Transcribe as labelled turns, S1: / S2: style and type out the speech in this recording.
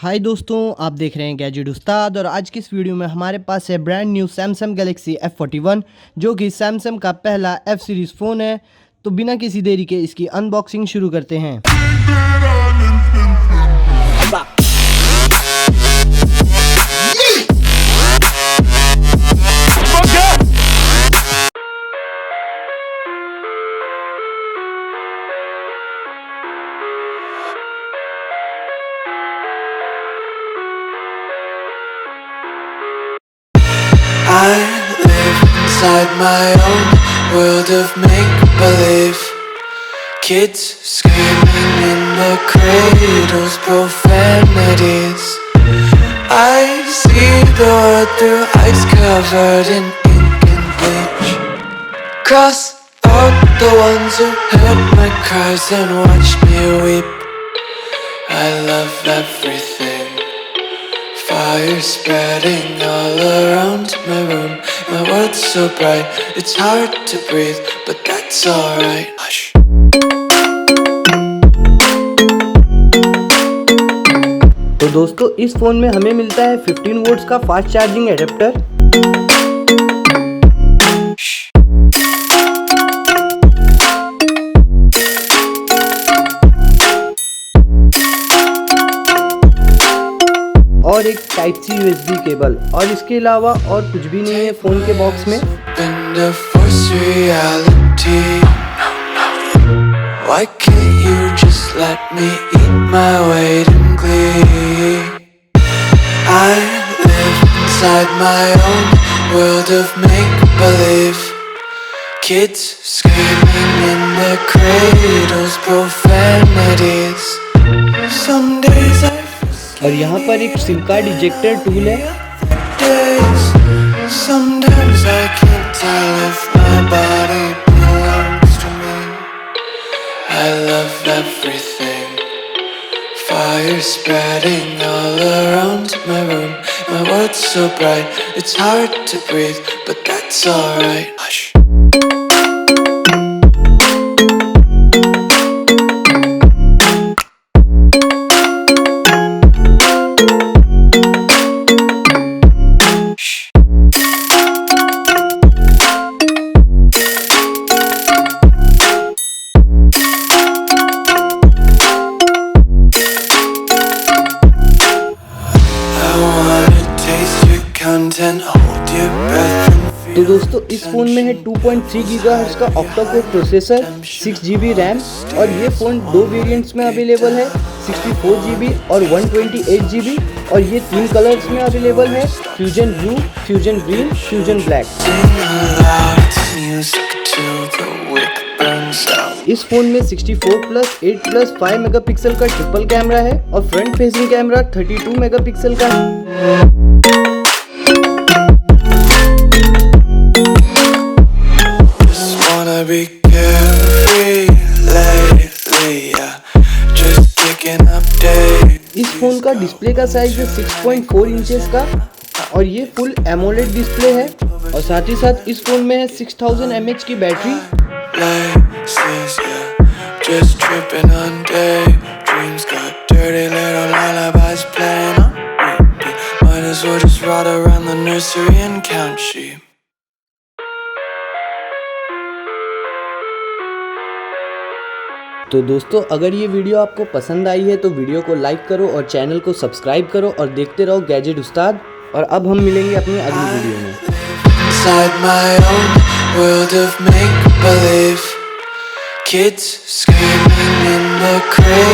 S1: हाय दोस्तों, आप देख रहे हैं गैजेट उस्ताद और आज की इस वीडियो में हमारे पास है brand new Samsung Galaxy F41 जो कि सैमसंग का पहला F सीरीज़ फ़ोन है। तो बिना किसी देरी के इसकी अनबॉक्सिंग शुरू करते हैं।
S2: I live inside my own world of make-believe. Kids screaming in the cradles, profanities. I see the world through eyes covered in ink and bleach. Cross out the ones who heard my cries and watched me weep. I love everything. Fire spreading all around my room. My world's so bright, it's hard to breathe, but that's alright. Hush.
S1: तो दोस्तों इस phone में हमें मिलता है 15 volts का fast charging adapter. और एक टाइप सी USB केबल और इसके अलावा और कुछ भी नहीं है फ़ोन के बॉक्स में।
S2: Why can't you just let me eat my weight in glee? I live inside my own world of make-believe. Kids screaming in their cradles, profanities. Some days I
S1: और यहाँ पर एक सिम कार्ड इजेक्टर टूल है।
S2: Sometimes I can't tell if my body belongs to me. I love everything. Fire spreading all around my room. My world's so bright, it's hard to breathe, but that's alright. Hush.
S1: तो दोस्तों इस phone में है 2.3 gigahertz का octa-core processor, 6GB RAM और ये phone दो variants में अवेलेबल है, 64GB और 128GB और ये तीन कलर्स में अवेलेबल है, fusion blue, fusion green, fusion black. इस फ़ोन में 64+8+5 मेगापिक्सल का ट्रिपल कैमरा है और फ्रंट फेसिंग कैमरा 32 मेगापिक्सल का है।
S2: Be carefree lately, yeah. Just picking up days.
S1: इस फोन का डिस्प्ले का साइज है 6.4 इंचेस का और ये फुल एमोलेड डिस्प्ले है और साथ ही साथ इस फोन में है 6000 mAh की battery.
S2: Places, yeah. Just tripping on daydreams, got dirty little lullabies playing on repeat. Might as well just ride around the nursery and count sheep.
S1: तो दोस्तों अगर ये वीडियो आपको पसंद आई है तो वीडियो को लाइक करो और चैनल को सब्सक्राइब करो और देखते रहो गैजेट उस्ताद। और अब हम मिलेंगे अपनी अगली वीडियो में।
S2: Inside my own world of make-believe. Kids screaming in the crib.